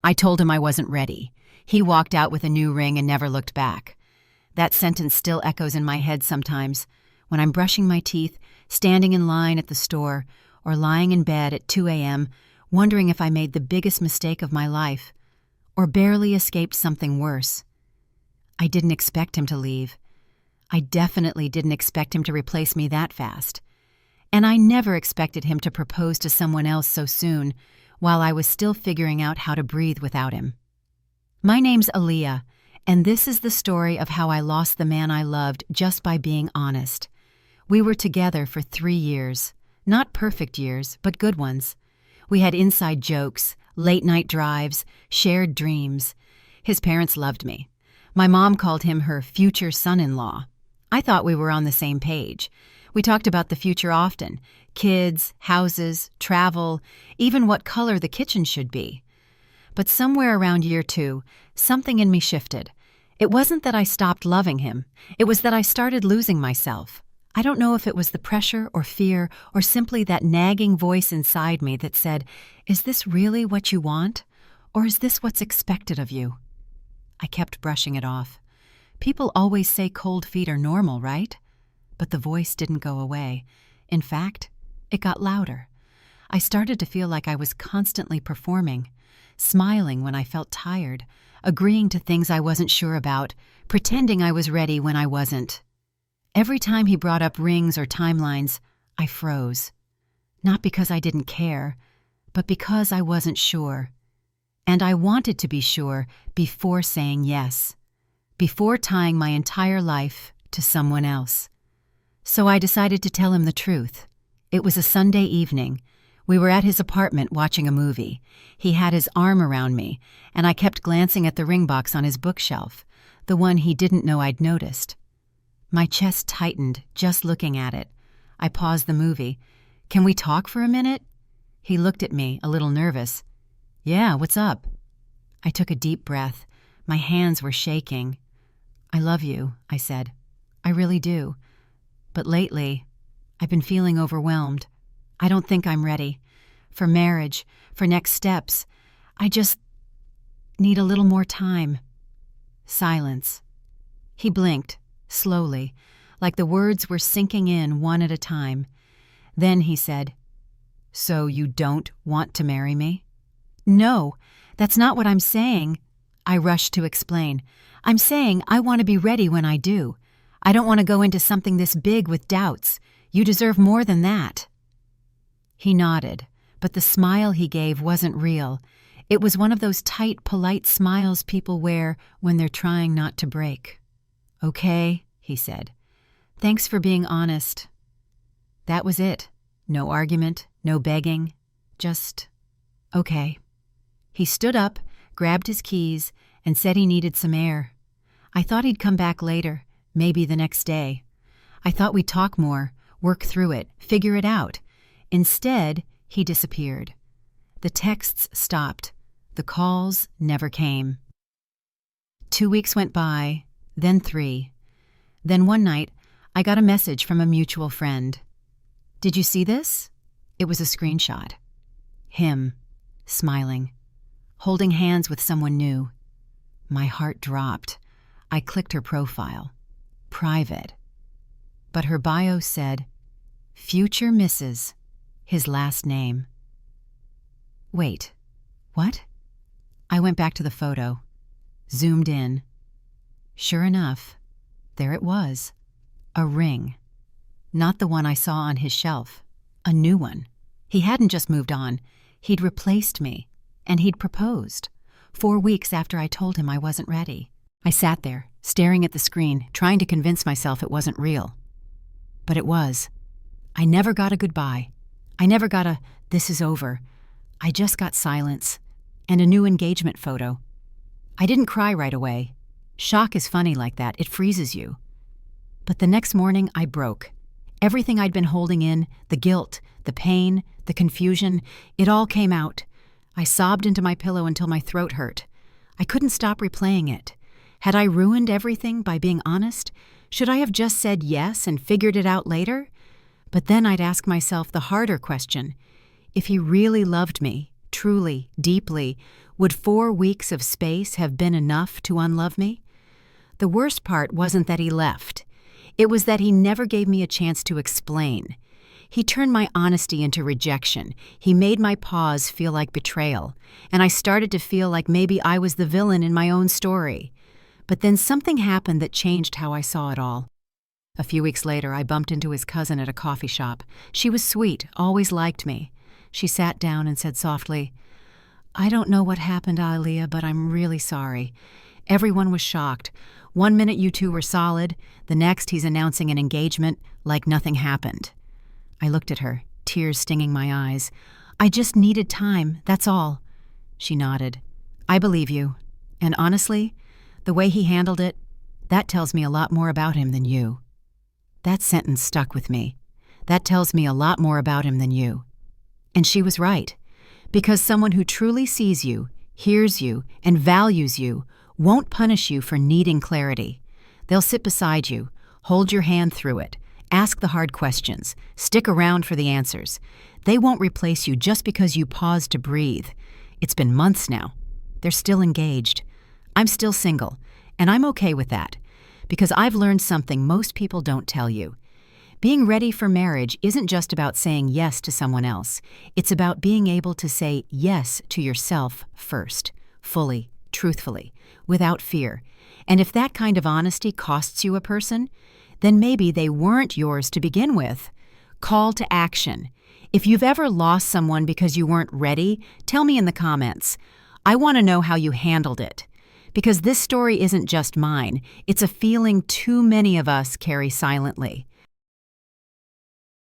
I told him I wasn't ready. He walked out with a new ring and never looked back. That sentence still echoes in my head sometimes, when I'm brushing my teeth, standing in line at the store, or lying in bed at 2 a.m., wondering if I made the biggest mistake of my life, or barely escaped something worse. I didn't expect him to leave. I definitely didn't expect him to replace me that fast. And I never expected him to propose to someone else so soon, while I was still figuring out how to breathe without him. My name's Aaliyah, and this is the story of how I lost the man I loved just by being honest. We were together for 3 years. Not perfect years, but good ones. We had inside jokes, late-night drives, shared dreams. His parents loved me. My mom called him her future son-in-law. I thought we were on the same page. We talked about the future often: kids, houses, travel, even what color the kitchen should be. But somewhere around year 2, something in me shifted. It wasn't that I stopped loving him. It was that I started losing myself. I don't know if it was the pressure or fear or simply that nagging voice inside me that said, "Is this really what you want? Or is this what's expected of you?" I kept brushing it off. People always say cold feet are normal, right? But the voice didn't go away. In fact, it got louder. I started to feel like I was constantly performing, smiling when I felt tired, agreeing to things I wasn't sure about, pretending I was ready when I wasn't. Every time he brought up rings or timelines, I froze. Not because I didn't care, but because I wasn't sure. And I wanted to be sure before saying yes, before tying my entire life to someone else. So I decided to tell him the truth. It was a Sunday evening. We were at his apartment watching a movie. He had his arm around me, and I kept glancing at the ring box on his bookshelf, the one he didn't know I'd noticed. My chest tightened just looking at it. I paused the movie. "Can we talk for a minute?" He looked at me, a little nervous. "Yeah, what's up?" I took a deep breath. My hands were shaking. "I love you," I said. "I really do. But lately, I've been feeling overwhelmed. I don't think I'm ready. For marriage, for next steps. I just need a little more time." Silence. He blinked, slowly, like the words were sinking in one at a time. Then he said, "So you don't want to marry me?" "No, that's not what I'm saying." I rushed to explain. "I'm saying I want to be ready when I do. I don't want to go into something this big with doubts. You deserve more than that." He nodded, but the smile he gave wasn't real. It was one of those tight, polite smiles people wear when they're trying not to break. "Okay," he said. "Thanks for being honest." That was it. No argument, no begging, just, okay. He stood up, grabbed his keys, and said he needed some air. I thought he'd come back later, maybe the next day. I thought we'd talk more, work through it, figure it out. Instead, he disappeared. The texts stopped. The calls never came. 2 weeks went by, then 3. Then one night, I got a message from a mutual friend. "Did you see this?" It was a screenshot. Him, smiling, holding hands with someone new. My heart dropped. I clicked her profile. Private. But her bio said, "Future Mrs." His last name. Wait, what? I went back to the photo, zoomed in. Sure enough, there it was. A ring. Not the one I saw on his shelf. A new one. He hadn't just moved on. He'd replaced me. And he'd proposed. 4 weeks after I told him I wasn't ready. I sat there, staring at the screen, trying to convince myself it wasn't real. But it was. I never got a goodbye. I never got a, "this is over." I just got silence. And a new engagement photo. I didn't cry right away. Shock is funny like that. It freezes you. But the next morning, I broke. Everything I'd been holding in, the guilt, the pain, the confusion, it all came out. I sobbed into my pillow until my throat hurt. I couldn't stop replaying it. Had I ruined everything by being honest? Should I have just said yes and figured it out later? But then I'd ask myself the harder question. If he really loved me, truly, deeply, would 4 weeks of space have been enough to unlove me? The worst part wasn't that he left. It was that he never gave me a chance to explain. He turned my honesty into rejection. He made my pause feel like betrayal, and I started to feel like maybe I was the villain in my own story. But then something happened that changed how I saw it all. A few weeks later, I bumped into his cousin at a coffee shop. She was sweet, always liked me. She sat down and said softly, "I don't know what happened, Aaliyah, but I'm really sorry. Everyone was shocked. One minute you two were solid, the next he's announcing an engagement like nothing happened." I looked at her, tears stinging my eyes. "I just needed time, that's all." She nodded. "I believe you. And honestly, the way he handled it, that tells me a lot more about him than you." That sentence stuck with me. That tells me a lot more about him than you. And she was right. Because someone who truly sees you, hears you, and values you won't punish you for needing clarity. They'll sit beside you, hold your hand through it, ask the hard questions, stick around for the answers. They won't replace you just because you paused to breathe. It's been months now. They're still engaged. I'm still single, and I'm okay with that, because I've learned something most people don't tell you. Being ready for marriage isn't just about saying yes to someone else. It's about being able to say yes to yourself first, fully, truthfully, without fear. And if that kind of honesty costs you a person, then maybe they weren't yours to begin with. Call to action. If you've ever lost someone because you weren't ready, tell me in the comments. I want to know how you handled it. Because this story isn't just mine. It's a feeling too many of us carry silently.